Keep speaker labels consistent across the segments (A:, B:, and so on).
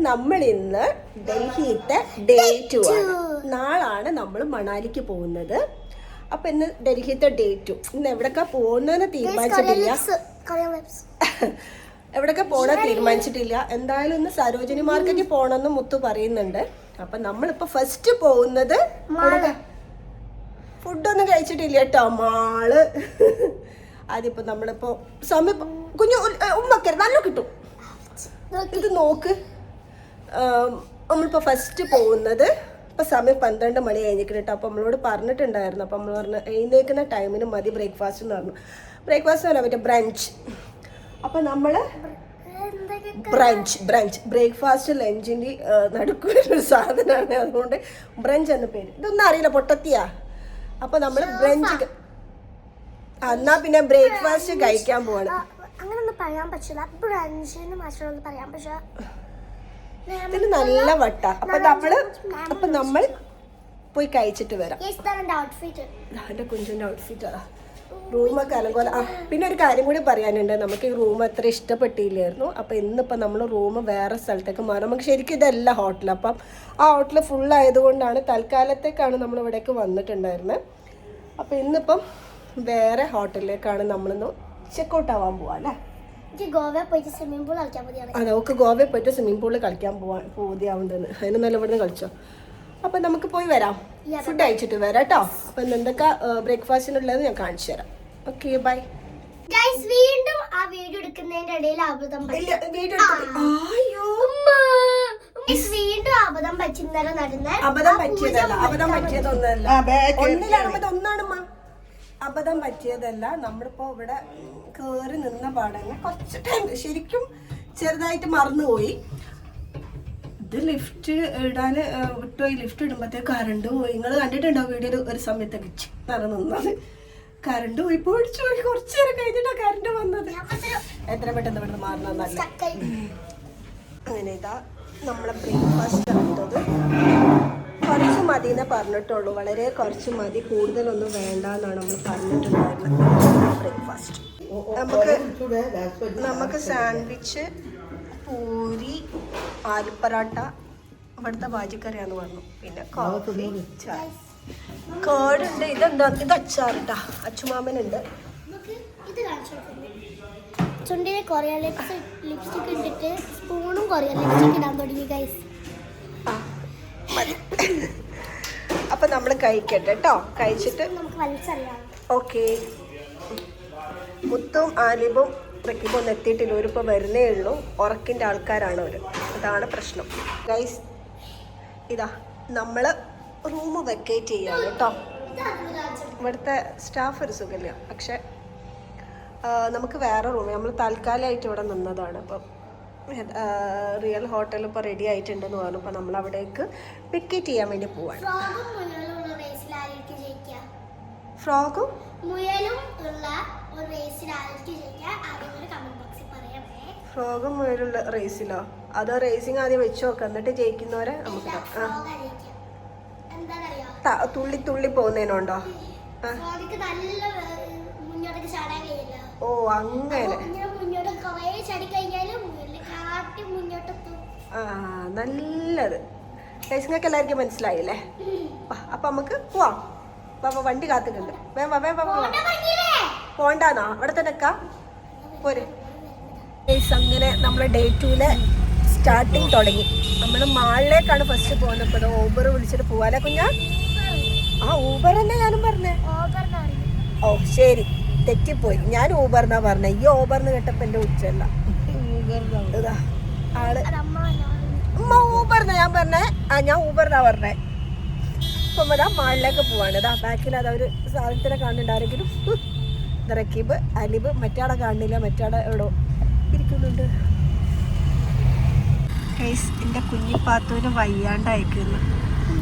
A: നമ്മൾ ഇന്ന് ഡൽഹിയിലത്തെ ഡേ 2 ആണ്. നാളാണ് നമ്മൾ മണാലിക്ക് പോകുന്നത്. അപ്പൊ ഇന്ന് ഡൽഹിയിലത്തെ ഡേ 2. ഇന്ന് എവിടൊക്കെ പോകുന്നതെന്ന് തീരുമാനിച്ചിട്ടില്ല. എവിടൊക്കെ പോകണം തീരുമാനിച്ചിട്ടില്ല. എന്തായാലും ഇന്ന് സരോജിനി മാർക്കറ്റിൽ പോകണമെന്ന് മുത്തു പറയുന്നുണ്ട്. അപ്പൊ നമ്മളിപ്പോ ഫസ്റ്റ് പോകുന്നത് ഫുഡൊന്നും കഴിച്ചിട്ടില്ല കേട്ടോ. മാള് അതിപ്പോ നമ്മളിപ്പോ സമയം കുഞ്ഞു ഉമ്മക്കര നല്ല കിട്ടും. ഇത് നോക്ക്, നമ്മളിപ്പോൾ ഫസ്റ്റ് പോകുന്നത് ഇപ്പോൾ സമയം 12 മണി കഴിഞ്ഞിട്ട് കേട്ടോ. അപ്പോൾ നമ്മളോട് പറഞ്ഞിട്ടുണ്ടായിരുന്നു. അപ്പോൾ നമ്മൾ പറഞ്ഞ എഴുന്നേൽക്കുന്ന ടൈമിന് മതി ബ്രേക്ക്ഫാസ്റ്റ് എന്ന് പറഞ്ഞു. ബ്രേക്ക്ഫാസ്റ്റ് എന്ന് പറയാൻ പറ്റും ബ്രഞ്ച്. അപ്പോൾ നമ്മൾ ബ്രഞ്ച് ബ്രേക്ക്ഫാസ്റ്റ് ലഞ്ചിൻ്റെ നടുക്കൊരു സാധനമാണ്. അതുകൊണ്ട് ബ്രഞ്ച് എന്ന പേര്. ഇതൊന്നും അറിയില്ല, പൊട്ടത്തിയാ. അപ്പോൾ നമ്മൾ ബ്രഞ്ച് എന്നാ പിന്നെ ബ്രേക്ക്ഫാസ്റ്റ് കഴിക്കാൻ പോവാണ്.
B: അങ്ങനൊന്നും പറയാൻ പറ്റില്ല. ബ്രഞ്ചിന് മാത്രമൊന്നും പറയാൻ പറ്റില്ല.
A: ഇതിന് നല്ല വട്ട. അപ്പൊ നമ്മൾ പോയി കഴിച്ചിട്ട് വരാം. എന്റെ കുഞ്ചിന്റെ ഔട്ട്ഫിറ്റ് അതാ. റൂമൊക്കെ അലങ്കോല. പിന്നെ ഒരു കാര്യം കൂടി പറയാനുണ്ട്. നമുക്ക് ഈ റൂം അത്ര ഇഷ്ടപ്പെട്ടില്ലായിരുന്നു. അപ്പൊ ഇന്നിപ്പോ നമ്മൾ റൂം വേറെ സ്ഥലത്തേക്ക് മാറും. നമുക്ക് ശരിക്കും ഇതല്ല ഹോട്ടൽ. അപ്പം ആ ഹോട്ടൽ ഫുൾ ആയതുകൊണ്ടാണ് തൽക്കാലത്തേക്കാണ് നമ്മൾ ഇവിടേക്ക് വന്നിട്ടുണ്ടായിരുന്നത്. അപ്പൊ ഇന്നിപ്പം വേറെ ഹോട്ടലിലേക്കാണ് നമ്മളിന്ന് ചെക്കൗട്ട് ആവാൻ പോവാ അല്ലേ.
B: ഗോവയിൽ പോയിട്ട് സ്വിമ്മിംഗ് പൂൾ കളിക്കാൻ പോവുകയാണ്.
A: അതെ, നമുക്ക് ഗോവയിൽ പോയിട്ട് സ്വിമ്മിംഗ് പൂളിൽ കളിക്കാൻ പോവുകയാവുണ്ടെന്ന്. അതിന് നല്ല ഇവിടുന്ന് കളിച്ചോ. അപ്പൊ നമുക്ക് പോയി വരാം, ഫുഡ് കഴിച്ചിട്ട് വരാം കേട്ടോ. അപ്പൊ എന്തൊക്കെ ബ്രേക്ക്ഫാസ്റ്റിനുള്ളത് ഞാൻ കാണിച്ചു തരാം. Okay, bye.
B: വീണ്ടും ആ വീഡിയോ എടുക്കുന്നതിന്റെ ഇടയിൽ അബദ്ധം വീണ്ടും അബദ്ധം പറ്റുന്നേരം നടന്ന
A: അബദ്ധം പറ്റിയതല്ല. ഒന്നാണ് അബദ്ധം പറ്റിയതല്ല. നമ്മളിപ്പോ ഇവിടെ കേറി നിന്ന പാടങ്ങ് കുറച്ച് ടൈം ശരിക്കും ചെറുതായിട്ട് മറന്നുപോയി. ഇത് ലിഫ്റ്റ് ഇടാൻ വിട്ടുപോയി. ലിഫ്റ്റ് ഇടുമ്പോഴത്തേക്ക് കറണ്ട് പോയി. നിങ്ങൾ കണ്ടിട്ടുണ്ടോ വീഡിയോ? ഒരു സമയത്തൊക്കെ നിന്നത് കറണ്ട് പോയി. പേടിച്ചു പോയി. കുറച്ചു നേരം കഴിഞ്ഞിട്ടാ കറണ്ട് വന്നത്. എത്ര പെട്ടെന്ന് ഇവിടെ മാറുന്നല്ല. അങ്ങനെ ഇതാ നമ്മളെ ബ്രേക്ക്ഫാസ്റ്റ് എടുത്തത്. കുറച്ച് മതി എന്നേ പറഞ്ഞിട്ടുള്ളൂ. വളരെ കുറച്ച് മതി, കൂടുതലൊന്നും വേണ്ട എന്നാണ് നമ്മൾ പറഞ്ഞിട്ടുണ്ടായിരുന്നത്. ബ്രേക്ക്ഫാസ്റ്റ് നമുക്ക് സാൻഡ്വിച്ച്, പൂരി, ആലുപറാട്ട, ഇവിടുത്തെ വാജിക്കറിയാന്ന് പറഞ്ഞു. പിന്നെ കോഫി, ചായ, കേടുണ്ട്. ഇതെന്താ? ഇത് അച്ചാറിട്ടാ. അച്ചുമാമനുണ്ട്.
B: ചുണ്ടിന് കൊറിയൻ ലിപ്സ്റ്റിക് ഇട്ടിട്ട് സ്പൂണും കൊറിയൻ ലിപ്സ്റ്റിക് ഇടാൻ തുടങ്ങി ഗൈസ്.
A: അപ്പൊ നമ്മൾ കഴിക്കട്ടെ കേട്ടോ. കഴിച്ചിട്ട്
B: നമുക്ക് വലിച്ചറിയാം.
A: ഓക്കെ. മുത്തും ആലിബും റക്കീബും ഒന്നും എത്തിയിട്ടില്ല. ഒരിപ്പോൾ വരുന്നേ ഉള്ളൂ. ഉറക്കിൻ്റെ ആൾക്കാരാണ് അവർ. അതാണ് പ്രശ്നം ഗൈസ്. ഇതാ നമ്മൾ റൂം വെക്കേറ്റ് ചെയ്യാണ് കേട്ടോ. ഇവിടുത്തെ സ്റ്റാഫ് ഒരു സുഖമില്ല. പക്ഷെ നമുക്ക് വേറെ റൂം, നമ്മൾ താൽക്കാലമായിട്ട് ഇവിടെ നിന്നതാണ്. അപ്പം റിയൽ ഹോട്ടൽ ഇപ്പോൾ റെഡി ആയിട്ടുണ്ടെന്ന് പറഞ്ഞു. അപ്പോൾ നമ്മൾ അവിടേക്ക് പിക്കറ്റ് ചെയ്യാൻ വേണ്ടി പോവാണ്. ഫ്രോഗും മുയലും റേസിലോ? അതോ റേസിങ് ആദ്യം വെച്ച് നോക്കാം, എന്നിട്ട് ജയിക്കുന്നവരെ നമുക്ക് തുള്ളി തുള്ളി പോകുന്നതിനുണ്ടോ? ഓ അങ്ങനെ. നല്ലത്. നിങ്ങൾക്ക് എല്ലാവർക്കും മനസ്സിലായില്ലേ? അപ്പൊ നമുക്ക് പോവാം. വണ്ടി കാത്തിട്ടുണ്ട്. പോണ്ടാന്നോ? അവിടെ തന്നെ പോരെ. അങ്ങനെ നമ്മളെ ഡേ 2 സ്റ്റാർട്ടിങ് തുടങ്ങി. നമ്മൾ മാളിലേക്കാണ് ഫസ്റ്റ് പോകുന്നത്. ഇപ്പോൾ ഊബർ വിളിച്ചിട്ട് പോവാല്ലേ കുഞ്ഞാ? ആ ഊബർ തന്നെ ഞാനും പറഞ്ഞേ. ഓ ശരി, തെറ്റിപ്പോയി. ഞാൻ ഊബർ എന്നാ പറഞ്ഞേ. ഈ ഓബർന്ന് കേട്ടപ്പോ എന്റെ ഉച്ചല്ല. ആള് ഉമ്മ ഊബർ എന്നാ ഞാൻ പറഞ്ഞേ. ഞാൻ ഊബർ എന്നാ പറഞ്ഞേ. ഇപ്പം വരാ മാളിലേക്ക് പോവാണ്. ഇതാ ബാക്കിൽ അതാ ഒരു സാധനത്തിനെ കാണുന്നുണ്ട് ആരെങ്കിലും. റക്കീബ്, അലിബ്, മറ്റാടെ കാണുന്നില്ല. മറ്റാടെ എവിടോ ഇരിക്കുന്നുണ്ട്. എൻ്റെ കുഞ്ഞിപ്പാത്തൂന് വയ്യാണ്ടയക്കുന്നു.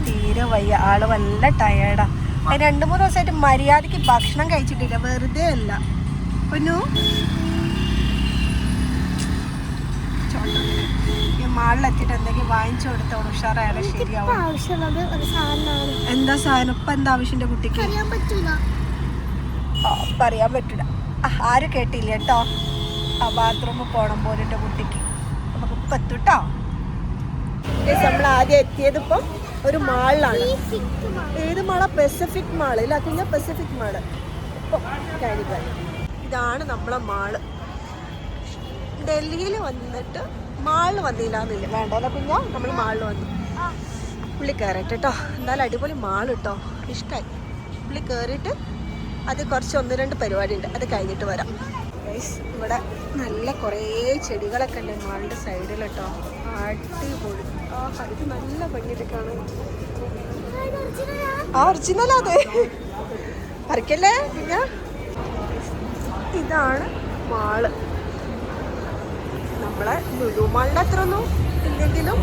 A: തീരെ വയ്യ. ആള് വല്ല ടയേർഡാ. 2-3 ദിവസമായിട്ട് മര്യാദക്ക് ഭക്ഷണം കഴിച്ചിട്ടില്ല. വെറുതെ അല്ല പൊന്നു. മാളിലെത്തിയിട്ട് എന്തെങ്കിലും വാങ്ങിച്ചു കൊടുത്തോളൂ. ഉഷാറായാലും ശരിയാവും. എന്താ സാധനം? ഇപ്പം എന്താ ആവശ്യൻ്റെ കുട്ടിക്ക്? പറയാൻ പറ്റില്ല. ആരും കേട്ടില്ല കേട്ടോ. ആ ബാത്റൂമിൽ പോകണം പോലെ എൻ്റെ കുട്ടിക്ക്. നമുക്ക് ഇപ്പം എത്തും കേട്ടോ. നമ്മൾ ആദ്യം എത്തിയത് ഇപ്പം ഒരു മാളിലാണ്. ഏത് മാളാ? പസഫിക് മാള് ഇല്ല കുഞ്ഞ, പസഫിക് മാള്. ഇപ്പം കാലിക്കറ്റ്. ഇതാണ് നമ്മളെ മാള്. ഡൽഹിയിൽ വന്നിട്ട് മാളിൽ വന്നില്ലാന്നില്ല, വേണ്ടല്ലോ കുഞ്ഞ. നമ്മൾ മാളിൽ വന്നു. പുള്ളി കയറട്ടെ കേട്ടോ. എന്തായാലും അടിപൊളി മാള് കേട്ടോ, ഇഷ്ടമായി. പുള്ളി കയറിയിട്ട് അത് കുറച്ച് 1-2 പരിപാടി ഉണ്ട്, അത് കഴിഞ്ഞിട്ട് വരാം. ഇവിടെ നല്ല കുറേ ചെടികളൊക്കെ ഉണ്ട് മാളിൻ്റെ സൈഡിൽ കേട്ടോ. അടിപൊളി. ഇത് നല്ല ഭംഗിയിട്ട് കാണാൻ. ഒറിജിനലാ അത്, പറിക്കല്ലേ പിന്നെ. ഇതാണ് മാള്. നമ്മളെ ലുലു മാളിൻ്റെ അത്ര ഒന്നും ഇല്ലെങ്കിലും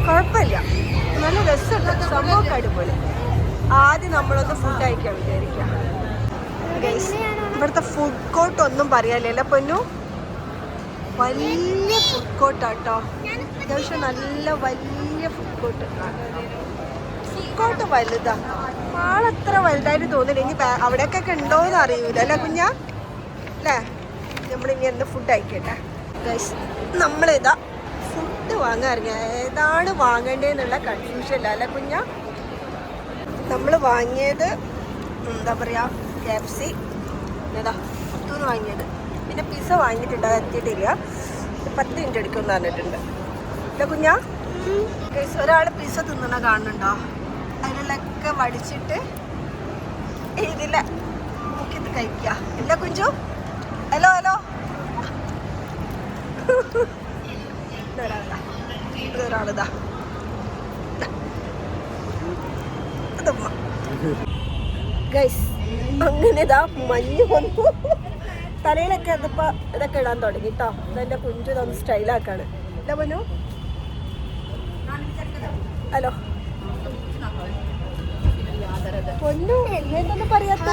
A: കുഴപ്പമില്ല, നല്ല രസമുണ്ട്, സംഭവമൊക്കെ അടിപൊളി. ആദ്യം നമ്മളൊന്ന് ഫുഡ് കഴിക്കാൻ വിചാരിക്കാം. ഇവിടുത്തെ ഫുഡ് കോർട്ട് ഒന്നും പറയാനില്ല പൊന്നു, വലിയ ഫുഡ് കോർട്ടാട്ടോ. അത്യാവശ്യം നല്ല വലിയ ഫുഡ് കോർട്ട്. ഫുഡ് കോർട്ട് വലുതാ, മാളത്ര വലുതായിട്ട് തോന്നില്ല. ഇനി അവിടെയൊക്കെ ഉണ്ടോയെന്ന് അറിയൂല അല്ലേ കുഞ്ഞാ, അല്ലേ? നമ്മളിനി എന്ത് ഫുഡ് കഴിക്കട്ടെ ഗൈസ്. നമ്മളിതാ ഫുഡ് വാങ്ങാൻ ഇറങ്ങിയ, ഏതാണ് വാങ്ങേണ്ടതെന്നുള്ള കൺഫ്യൂഷൻ അല്ലേ കുഞ്ഞാ. നമ്മൾ വാങ്ങിയത് എന്താ പറയുക, KFC എന്നതാ പുറത്തുനിന്ന് വാങ്ങിയത്. പിന്നെ പിസ്സ വാങ്ങിയിട്ടുണ്ട്, അത് എത്തിയിട്ടില്ല. 10 മിനിറ്റ് എടുക്കുമെന്ന് പറഞ്ഞിട്ടുണ്ട് അല്ലേ കുഞ്ഞാ. ഒരാൾ പിസ്സ തിന്നണ കാണുന്നുണ്ടോ? അതിനുള്ളൊക്കെ വടിച്ചിട്ട് ഇതില്ല നോക്കിയത് കഴിക്കുക. ഇല്ല കുഞ്ചു? Hello hello. ഒരാളിതാ ഗൈസ്, അങ്ങനെ ഇതാ മഞ്ഞ് വന്നു. തലയിലൊക്കെ ഇതിപ്പോ ഇതൊക്കെ ഇടാൻ തുടങ്ങി കേട്ടോ. ഇതെന്റെ കുഞ്ചു ഇതൊന്ന് സ്റ്റൈലാക്കാണ്. ഇല്ല പൊന്നു? ഹലോ പൊന്നു, എന്തൊന്നും പറയാത്ത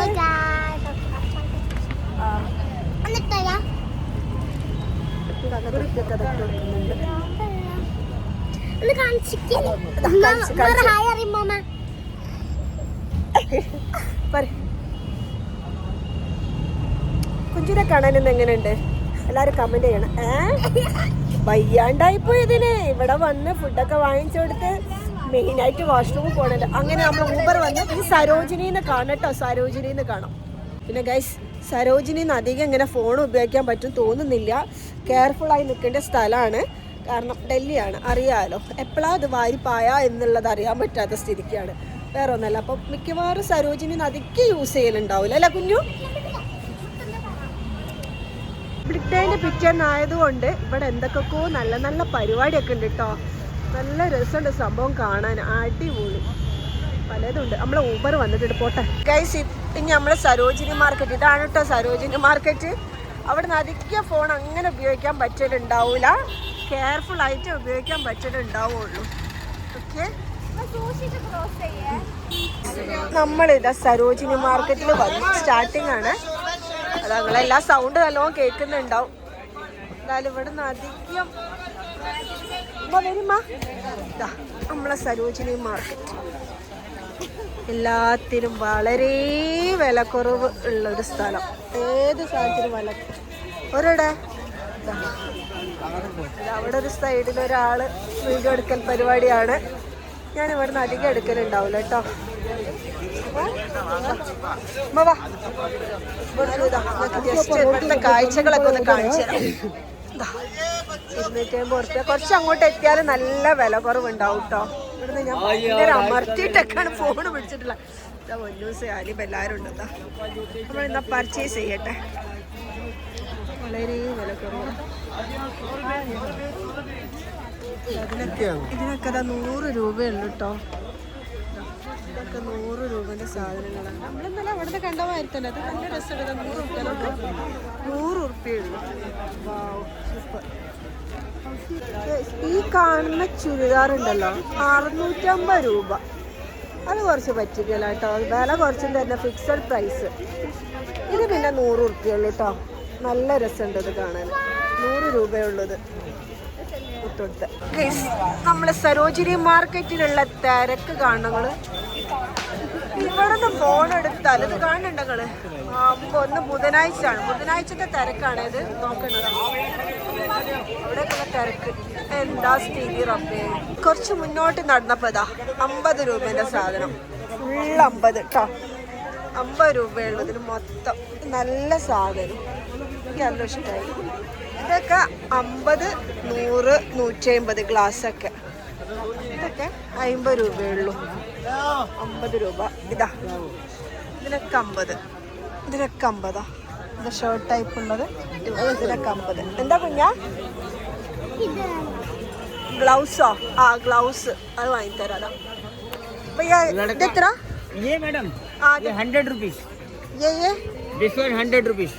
A: കുഞ്ചിനെ കാണാനെന്ന് എങ്ങനെയുണ്ട്? എല്ലാരും കമന്റ് ചെയ്യണം. വയ്യാണ്ടായിപ്പോയി ഇതിന്. ഇവിടെ വന്ന് ഫുഡൊക്കെ വാങ്ങിച്ചു കൊടുത്ത് മെയിനായിട്ട് വാഷ്റൂമിൽ പോകണല്ലോ. അങ്ങനെ നമ്മൾ ഊബർ വന്ന് ഈ സരോജിനിന്ന് കാണാം കേട്ടോ, സരോജിനിന്ന് കാണാം. പിന്നെ ഗൈസ്, സരോജിനിന്ന് അധികം ഇങ്ങനെ ഫോൺ ഉപയോഗിക്കാൻ പറ്റും തോന്നുന്നില്ല. കെയർഫുള്ളായി നിൽക്കേണ്ട സ്ഥലമാണ്, കാരണം ഡൽഹിയാണ് അറിയാമല്ലോ. എപ്പോഴാണ് അത് വാരിപ്പായ എന്നുള്ളത് അറിയാൻ പറ്റാത്ത സ്ഥിതിക്കാണ്, വേറെ ഒന്നല്ല. അപ്പം മിക്കവാറും സരോജിനിന്ന് അധികം യൂസ് ചെയ്യലുണ്ടാവില്ല അല്ലേ കുഞ്ഞു? ബ്രിട്ടേൻ്റെ പിറ്റേന്നായതുകൊണ്ട് ഇവിടെ എന്തൊക്കെയോ നല്ല നല്ല പരിപാടിയൊക്കെ ഉണ്ട് കേട്ടോ. നല്ല രസമുണ്ട് സംഭവം കാണാൻ, അടിപൊളി പലതുണ്ട്. നമ്മളെ ഊബർ വന്നിട്ടുണ്ട്, പോട്ടെ ഗൈസ്. ഇനി നമ്മളെ സരോജിനി മാർക്കറ്റ്, ഇതാണ് കേട്ടോ സരോജിനി മാർക്കറ്റ്. അവിടെ നിന്ന് അധികം ഫോൺ അങ്ങനെ ഉപയോഗിക്കാൻ പറ്റലുണ്ടാവില്ല, കെയർഫുൾ ആയിട്ട് ഉപയോഗിക്കാൻ പറ്റലുണ്ടാവുള്ളൂ. ഓക്കെ, നമ്മളിതാ സരോജിനി മാർക്കറ്റിൽ വന്നു. സ്റ്റാർട്ടിങ് ആണ്, അത് ഞങ്ങളെല്ലാ സൗണ്ട് നല്ലോണം കേൾക്കുന്നുണ്ടാവും. എന്തായാലും ഇവിടെ നിന്ന് അധികം വരുമാ നമ്മളെ സരോജിനി മാർക്കറ്റ് എല്ലാത്തിനും വളരെ വിലക്കുറവ് ഉള്ളൊരു സ്ഥലം. ഏത് സാധനത്തിനും വില ഒരിടെ അവിടെ ഒരു സൈഡിൽ ഒരാൾ വീഡിയോ എടുക്കൽ പരിപാടിയാണ്. ഞാൻ ഇവിടുന്ന് അധികം എടുക്കലുണ്ടാവില്ല കേട്ടോ. ജസ്റ്റ് ഇവിടുത്തെ കാഴ്ചകളൊക്കെ ഒന്ന് കാണിച്ചു തരാം. 250 റുപ്യ. കുറച്ച് അങ്ങോട്ട് എത്തിയാൽ നല്ല വില കുറവുണ്ടാവും കേട്ടോ. ഇവിടുന്ന് ഞാൻ ഭയങ്കര അമർത്തിയിട്ടൊക്കെയാണ് ഫോൺ പിടിച്ചിട്ടുള്ളത്. ഇതാ വല്ലൂസ് ആലിബ് എല്ലാവരും ഉണ്ട്. എന്താ നമ്മളിന്നാ പർച്ചേസ് ചെയ്യട്ടെ. വളരെ വില കുറവ്. ഇതിനൊക്കെ അതാ 100 രൂപയുള്ളൂ കേട്ടോ. ഇതൊക്കെ 100 രൂപേൻ്റെ സാധനങ്ങളാണ്. നമ്മളിന്നലെ അവിടുന്ന് കണ്ടമായിരിക്കല്ലോ. അത് നല്ല രസമുണ്ട്. 100 റുപ്യയിലൊക്കെ 100 റുപ്യുള്ളൂ. വാവ്, സൂപ്പർ. ഈ കാണുന്ന ചുരിദാറുണ്ടല്ലോ 650 രൂപ. അത് കുറച്ച് പറ്റിക്കല കേട്ടോ. വില കുറച്ചും തന്നെ ഫിക്സഡ് പ്രൈസ്. ഇത് പിന്നെ 100 റുപ്യുള്ളൂ കേട്ടോ. നല്ല രസമുണ്ട് ഇത് കാണാൻ. 100 രൂപയുള്ളത് കൊടുത്ത്. നമ്മളെ സരോജിനി മാർക്കറ്റിലുള്ള തിരക്ക് കാണുന്നത് ഇവിടെ ഫോൺ എടുത്താൽ ഇത് കാണുന്നുണ്ട് നിങ്ങള്. ഒന്ന് ബുധനാഴ്ച ആണ്, ബുധനാഴ്ചത്തെ തിരക്കാണ് ഇത് നോക്കേണ്ടത്. ഇവിടെയൊക്കെയുള്ള തിരക്ക് എന്താ സ്ഥിതി റബ്ബേ. കുറച്ച് മുന്നോട്ട് നടന്നപ്പോ ഇതാ 50 രൂപേന്റെ സാധനം, ഫുൾ 50 കേട്ടോ. 50 രൂപയുള്ളൂ ഇതിന് മൊത്തം. നല്ല സാധനം, എനിക്ക് നല്ല ഇഷ്ടമായി. ഇതൊക്കെ 50, 100, 150 ഗ്ലാസ്സൊക്കെ. ഇതൊക്കെ 50 രൂപയുള്ളൂ. 50 രൂപ. ഇതാ ഇതിനൊക്കെ 50, ഇതിനൊക്കെ 50. ഇത് ഷർട്ട് ടൈപ്പ് ഉള്ളത് ഇതിനൊക്കെ 50. എന്താ കുഞ്ഞാ? ഗ്ലൗസോ? ആ ഗ്ലൗസ് അത് വാങ്ങിത്തരാം. ഇതെത്ര?
C: ये मैडम 100 रुपीस.
A: ये
C: दिस वन 100 रुपीस.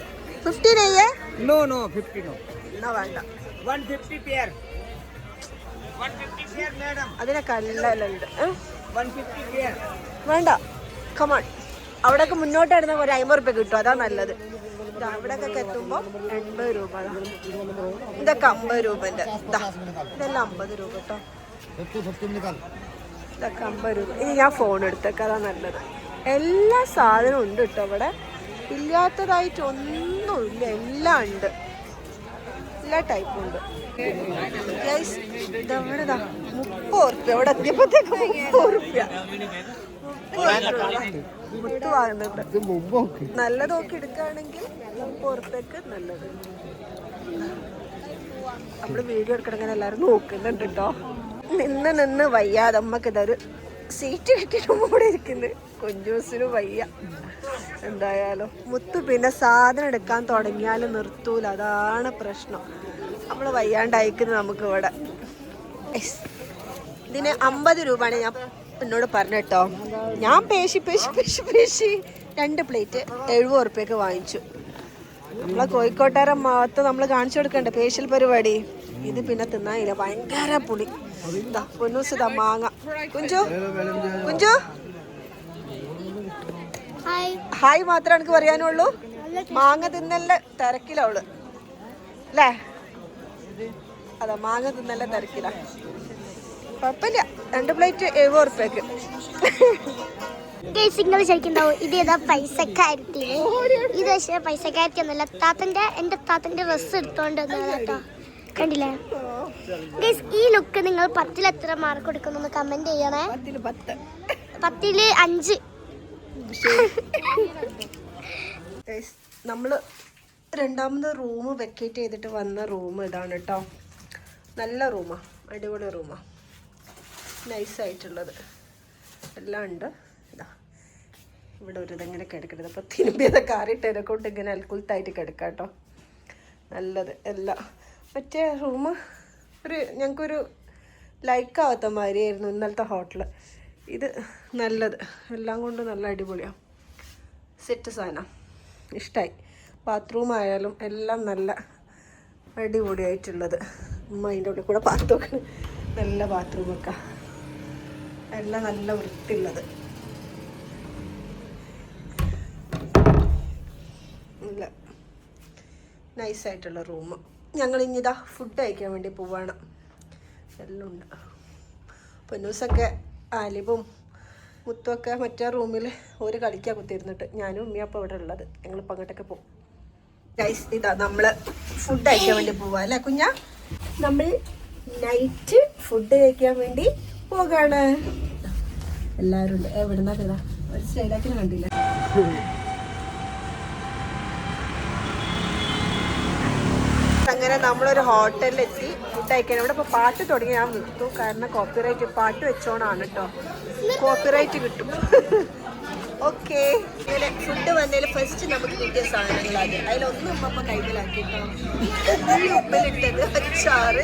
A: 50 नहीं है?
C: No no 50 no.
A: എന്നാ വേണ്ട.
C: 150 पेयर. 150 pair madam.
A: അതിനൊക്കെ അല്ലുണ്ട്.
C: 150 पेयर.
A: വേണ്ട, കമോൺ. അവിടെയൊക്കെ മുന്നോട്ടായിരുന്ന ഒരു 50 രൂപ കിട്ടും, അതാ നല്ലത്. അവിടെയൊക്കെ എത്തുമ്പോൾ 80 രൂപ. ഇതൊക്കെ 50 രൂപന്റെ. ഇതെല്ലാം 50 രൂപ കേട്ടോ. ഇതൊക്കെ 50 രൂപ. ഇനി ഞാൻ ഫോൺ എടുത്തേക്ക്, അതാ നല്ലത്. എല്ലാ സാധനവും ഉണ്ട് കേട്ടോ ഇവിടെ. ഇല്ലാത്തതായിട്ട് ഒന്നുമില്ല, എല്ലാം ഉണ്ട്, എല്ലാ ടൈപ്പും ഉണ്ട്. ഇതവിടെ 30 റുപ്യ. ഇവിടെ എത്തിയപ്പോഴത്തേക്ക് 30 റുപ്യ. മുത്ത് വാങ്ങുന്നുണ്ട്. നല്ലത് നോക്കി എടുക്കുകയാണെങ്കിൽ 30 റുപ്യക്ക് നല്ലത്. നമ്മള് വീഡിയോ എടുക്കണമെങ്കിൽ എല്ലാവരും നോക്കുന്നുണ്ട് കേട്ടോ. നിന്ന് വയ്യാതെ അമ്മക്ക് ഇതൊരു സീറ്റ് കിട്ടിയിട്ട് കൂടെ ഇരിക്കുന്നത്. കുഞ്ചൂസിന് വയ്യ. എന്തായാലും മുത്തു പിന്നെ സാധനം എടുക്കാൻ തുടങ്ങിയാലും നിർത്തൂല, അതാണ് പ്രശ്നം. നമ്മൾ വയ്യാണ്ടായിക്കുന്നത് നമുക്ക് ഇവിടെ. ഇതിന് 50 രൂപയാണ് ഞാൻ എന്നോട് പറഞ്ഞിട്ടോ. ഞാൻ പേശി 2 പ്ലേറ്റ് 70 റുപ്യക്ക് വാങ്ങിച്ചു. നമ്മളെ കോഴിക്കോട്ടുകാരൻ മൊത്തം നമ്മൾ കാണിച്ചു കൊടുക്കണ്ടേ പേശൽ പരിപാടി. ഇത് പിന്നെ തിന്നാനില്ല, ഭയങ്കര പുളി. ഇതാ പൊന്നൂസ്, ഇതാ മാങ്ങ. കുഞ്ചു ഹായ് മാത്രമേ എനിക്ക് പറയാനുള്ളൂ. മാങ്ങ തിന്നല്ല തിരക്കിലവള് അല്ലേ? അതാ മാങ്ങ തിന്നല്ല തിരക്കില. കുഴപ്പമില്ല, 2 പ്ലേറ്റ് 70 റുപ്യക്ക്.
B: നിങ്ങൾ ശരിക്കുണ്ടാവും ഇത് ഏതാ പൈസക്കാരത്തി. ഇത് പക്ഷേ പൈസക്കാരത്തി ഒന്നുമല്ല, എന്റെ താത്തന്റെ ഡ്രസ് എടുത്തോണ്ട് കേട്ടോ. കണ്ടില്ലേ ഈ ലുക്ക് നിങ്ങൾ 10-ൽ എത്ര മാർക്ക് കൊടുക്കുന്നു കമന്റ് ചെയ്യണേ. 10-ൽ 5.
A: നമ്മള് രണ്ടാമത് റൂം വെക്കേറ്റ് ചെയ്തിട്ട് വന്ന റൂം ഇതാണ് കേട്ടോ. നല്ല റൂമാ, അടിപൊളി റൂമാ, നൈസായിട്ടുള്ളത് എല്ലാം ഉണ്ട്. ഇതാ ഇവിടെ ഒരു ഇതെങ്ങനെ കിടക്കരുത്. അപ്പോൾ തിരുമ്പിയതൊക്കെ ആറിയിട്ടതിനെ കൊണ്ട് ഇങ്ങനെ അൽക്കുലത്തായിട്ട് കിടക്കാം കേട്ടോ. നല്ലത് എല്ലാം. മറ്റേ റൂം ഞങ്ങൾക്കൊരു ലൈക്കാവാത്ത മാതിരിയായിരുന്നു ഇന്നലത്തെ ഹോട്ടൽ. ഇത് നല്ലത്, എല്ലാം കൊണ്ട് നല്ല അടിപൊളിയാണ്. സെറ്റ് സാധനം ഇഷ്ടമായി. ബാത്റൂം ആയാലും എല്ലാം നല്ല അടിപൊളിയായിട്ടുള്ളത്. ഉമ്മ അതിൻ്റെ ഉള്ളിൽ കൂടെ പാത്ത് നോക്കണം. നല്ല ബാത്റൂമൊക്കെ എല്ലാം നല്ല വൃത്തിയുള്ളത്. നല്ല നൈസായിട്ടുള്ള റൂം. ഞങ്ങൾ ഇനിതാ ഫുഡ് കഴിക്കാൻ വേണ്ടി പോവാണ്. എല്ലാം ഉണ്ട്. പൊന്നൂസൊക്കെ ആലിബും മുത്തുമൊക്കെ മറ്റേ റൂമിൽ ഒരു കളിക്കാൻ കുത്തിയിരുന്നിട്ട് ഞാനും ഉമ്മയും അപ്പോൾ ഇവിടെ ഉള്ളത്. ഞങ്ങളിപ്പോൾ അങ്ങോട്ടൊക്കെ പോകും. ഗൈസ് ഇതാ നമ്മൾ ഫുഡ് കഴിക്കാൻ വേണ്ടി പോവാ അല്ലേ കുഞ്ഞാ? നമ്മൾ നൈറ്റ് ഫുഡ് കഴിക്കാൻ വേണ്ടി പോകാണ്. എല്ലാവരും ഉണ്ട്. എവിടുന്നാ കഥ ഒരു സ്റ്റൈലാക്കിന് കണ്ടില്ല. അങ്ങനെ നമ്മളൊരു ഹോട്ടലിലെത്തി ഫുഡ് കഴിക്കാൻ. ഇവിടെ ഇപ്പോൾ പാട്ട് തുടങ്ങി ഞാൻ നിർത്തും, കാരണം കോപ്പിറൈറ്റ് പാട്ട് വെച്ചോണാണ് കേട്ടോ. കോപ്പിറൈറ്റ് കിട്ടും. ഓക്കെ, ഇങ്ങനെ ഫുഡ് വന്നതിൽ ഫസ്റ്റ് നമുക്ക് കിട്ടിയ സാധനങ്ങളാണ്. അതിലൊന്നും ഉമ്മ കൈതലാക്കിട്ടോ. ഉപ്പിലിട്ടത്, അച്ചാറ്,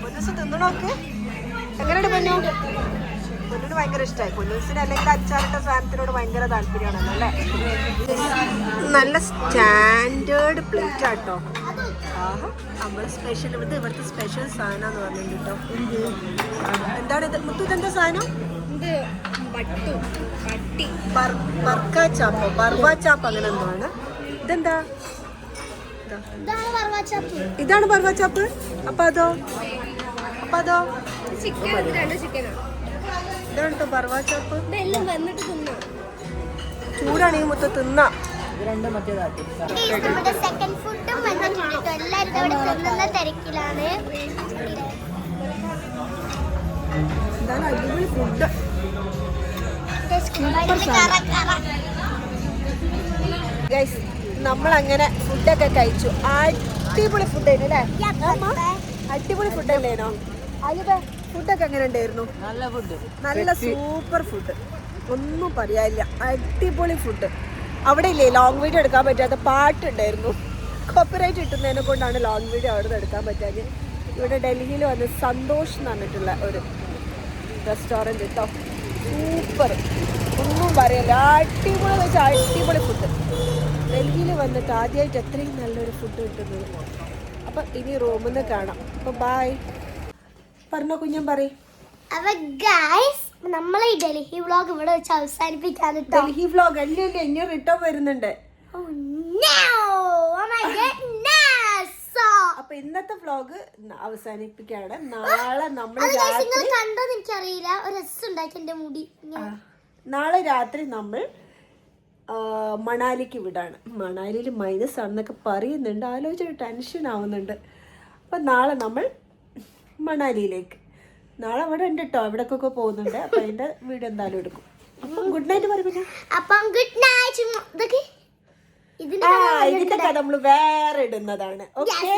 A: പൊന്നൂസ് തിന്നണോക്ക്. എങ്ങനെയുണ്ട് പൊന്നു? പൊന്നിന് ഭയങ്കര ഇഷ്ടമായി. പൊന്നൂസിന് അല്ലെങ്കിൽ അച്ചാറിട്ട സാധനത്തിനോട് ഭയങ്കര താല്പര്യമാണല്ലോ അല്ലേ? നല്ല സ്റ്റാൻഡേർഡ് പ്ലേറ്റ് ആട്ടോ. ആഹാ, നമ്മൾ സ്പെഷ്യൽ ഇവിടുത്തെ സ്പെഷ്യൽ സാധനമാണെന്ന് പറഞ്ഞിട്ടോ. എന്താണ് ഇത് മുത്തു? ഇതെന്താ സാധനം? ബർക്കാച്ചാപ്പോ ബർവാച്ചാപ്പ് അങ്ങനെ എന്താണ്? ഇതെന്താ? ഇതാണ് ബർവാച്ചാപ്പ്. അപ്പൊ അതോ? ഇതാണ് ബർവാ ചോപ്പ്.
B: എല്ലാം വന്നിട്ട് തിന്നു.
A: ചൂടാണെങ്കിൽ മൊത്തം തിന്നാം.
B: നമ്മുടെ സെക്കൻഡ് ഫുഡും വന്നിട്ടുണ്ട് കേട്ടോ. എല്ലാവരും ഇവിടെ തിന്നുന്ന തിരക്കിലാണ്.
A: ഇതാണ് അടിപൊളി ഫുഡ്. ഗൈസ് നമ്മളങ്ങനെ ഫുഡൊക്കെ കഴിച്ചു. അടിപൊളി ഫുഡായിരുന്നു അല്ലേ? അടിപൊളി ഫുഡല്ലേനോ? അതിന്റെ ഫുഡൊക്കെ എങ്ങനെ ഉണ്ടായിരുന്നു? നല്ല സൂപ്പർ ഫുഡ്, ഒന്നും പറയാനില്ല. അടിപൊളി ഫുഡ്. അവിടെ ഇല്ലേ ലോങ് വീഡിയോ എടുക്കാൻ പറ്റാത്ത പാട്ടുണ്ടായിരുന്നു. കോപ്പിറൈറ്റ് കിട്ടുന്നതിനെ കൊണ്ടാണ് ലോങ് വീഡിയോ അവിടെ നിന്ന് എടുക്കാൻ പറ്റാതെ. ഇവിടെ ഡൽഹിയിൽ വന്ന് സന്തോഷ് എന്ന് പറഞ്ഞിട്ടുള്ള ഒരു റെസ്റ്റോറൻറ്റ് കേട്ടോ. സൂപ്പർ, ഒന്നും പറയല്ല. അടിപൊളി വെച്ചാൽ അടിപൊളി ഫുഡ്. ഡൽഹിയിൽ വന്നിട്ട് ആദ്യമായിട്ട് എത്രയും നല്ലൊരു ഫുഡ് കിട്ടുന്നത്. അപ്പം ഇനി റൂമിൽ നിന്ന് കാണാം. അപ്പോൾ ബായ് പറഞ്ഞോ കുഞ്ഞൻ പറയും.
B: അപ്പൊ ഗൈസ് നമ്മളെ ഈ ഡൽഹി വ്ളോഗ് ഇവിടെ വെച്ച് അവസാനിപ്പിക്കാൻ.
A: ഡൽഹി വ്ളോഗ് അല്ലേ ഇനി റിട്ടേൺ വരുന്നുണ്ട്. അപ്പൊ ഇന്നത്തെ വ്ളോഗ് അവസാനിപ്പിക്കാണ്. നാളെ നമ്മൾ
B: കണ്ടോന്ന് എനിക്കറിയില്ല. ഒരു രസം ഉണ്ടാക്കി എന്റെ മുടി.
A: നാളെ രാത്രി നമ്മൾ മണാലിക്ക് വിടാണ്. മണാലിയിൽ മൈനസ് ആണെന്നൊക്കെ പറയുന്നുണ്ട്. ആലോചിച്ചിട്ട് ടെൻഷൻ ആവുന്നുണ്ട്. അപ്പം നാളെ നമ്മൾ മണാലിയിലേക്ക്. നാളെ അവിടെ ഉണ്ട് കേട്ടോ, എവിടേക്കൊക്കെ പോകുന്നുണ്ട്. അപ്പം അതിൻ്റെ വീഡിയോ എന്തായാലും എടുക്കും. അപ്പം ഗുഡ് നൈറ്റ് പറയുമ്പോൾ
B: അപ്പം ഗുഡ് നൈറ്റ്.
A: ഇതിന്റെ കഥ നമ്മൾ വേറെ ഇടുന്നതാണ്. ഓക്കെ.